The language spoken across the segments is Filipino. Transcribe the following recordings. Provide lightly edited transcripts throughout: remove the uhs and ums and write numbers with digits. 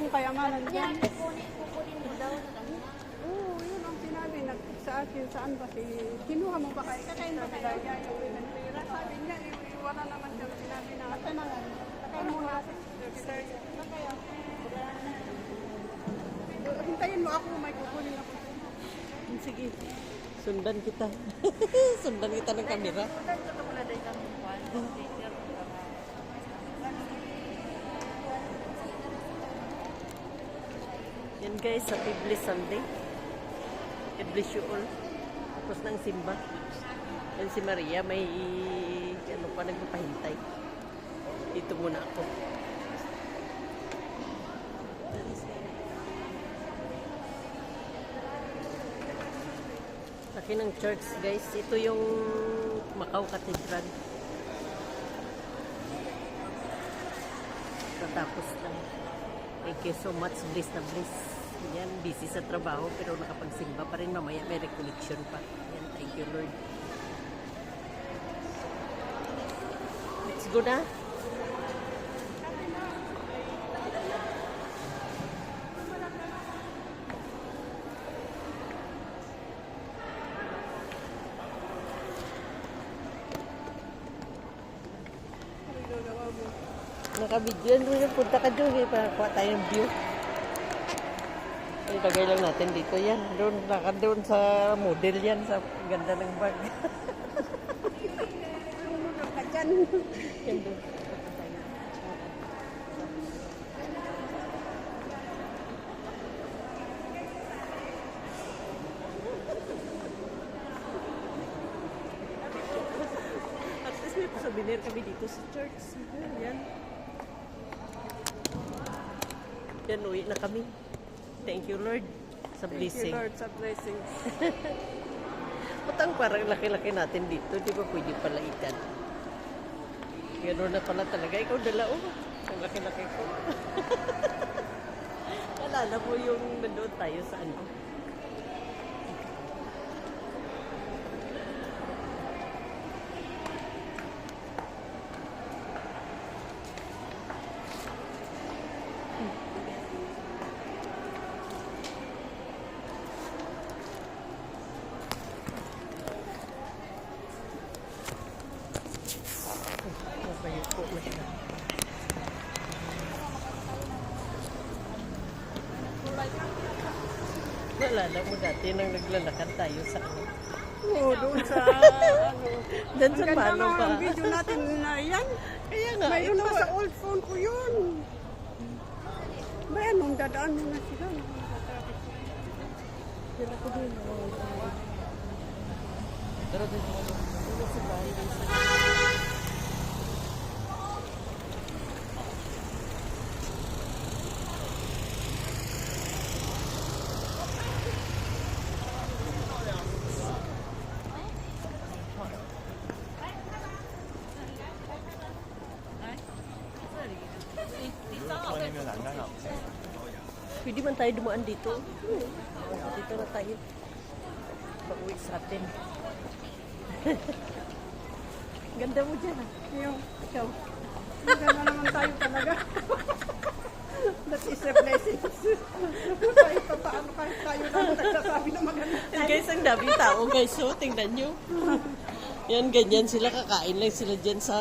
akong kayamanan dyan. Kukunin mo daw na kanina. Oo, yun ang sinabi. Sa akin, saan ba si... Kinuha mo ba kayo? Kakain mo kayo? Yung pera. Sabi niya, wala naman siya sinabi na. Ate na lang. Kakain mo na. Kaya. Hintayin mo ako, may kukunin ako. Sige. Sundan kita. Sundan kita ng kamera. Yan guys, happy bless Sunday. God bless you all. Tapos ng simba. Yan si Maria, may ano pa nagpapahintay. Dito muna ako. Laki ng church guys. Ito yung Macau Cathedral. Natapos lang. Thank you so much. Bless na bless. Yan, busy sa trabaho pero nakapagsimba pa rin. Mamaya may recollection pa. Yan, thank you Lord. Let's go na. Naka-video yan. Punta ka doon. Pakakuha tayo ng view. Ilagay lang natin dito yan. Doon, doon sa model yan. Sa ganda ng bag. Tumulong ka dyan. Yan doon. At least may souvenir kami dito sa church. Yan. Yan, uwi na kami. Thank you, Lord, sa blessing. Thank you, Lord, sa blessings. Patang parang laki-laki natin dito. Di ba pwede palaitan? Gano'n na pala talaga. Ikaw dala, oh. Ang laki-laki ko. Alala mo yung nandoon tayo sa ano? Napayuko na siya. Naalala mo dati nang naglalakad tayo sa ano? Oo, doon sa ano. Doon sa Ang ganda palo nga pa. ang video natin na yan. Kaya nga, Mayroon ito pa sa old phone ko yun. Ba yan, nung dadaan mo na sila. Sila ko din. Pero din mo. Sila sa bahay din sa Pwede man tayo dumaan dito. Dito na tayo. Pag-uwi sa atin. Ganda mo dyan, ah. Yung, ikaw. Ganda naman tayo talaga. That is a blessing. Kahit pa paano, kahit tayo lang nagsasabi na maganda. And guys, ang daming tao guys. So, tingnan nyo. Yan, ganyan sila. Kakain lang sila dyan sa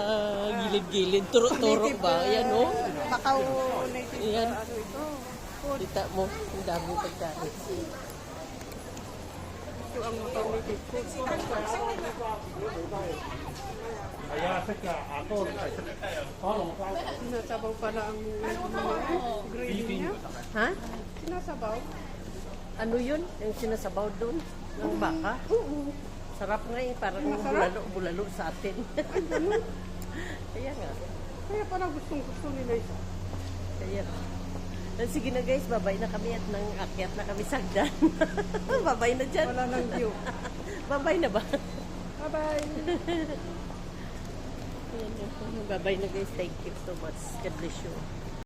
gilid-gilid. Turo-turo ba? Yan, oh. Macau native. Yan. Ano ito? Kita mo, ang daming pagkain. Ito ang Macau native food. Sinasabaw pala ang gravy niya. Ha? Sinasabaw? Ano yun? Yung sinasabaw doon? Ng baka? Oo. Sarap nga eh. Parang Masarap? bulalo sa atin. Kaya nga. Kaya parang gustong-gusto nila isa. Kaya. Sige na guys, babay na kami at nang akyat na kami sagdan. Babay na dyan. Wala nang view. Babay na ba? Bye-bye. Babay na guys. Thank you so much. God bless you.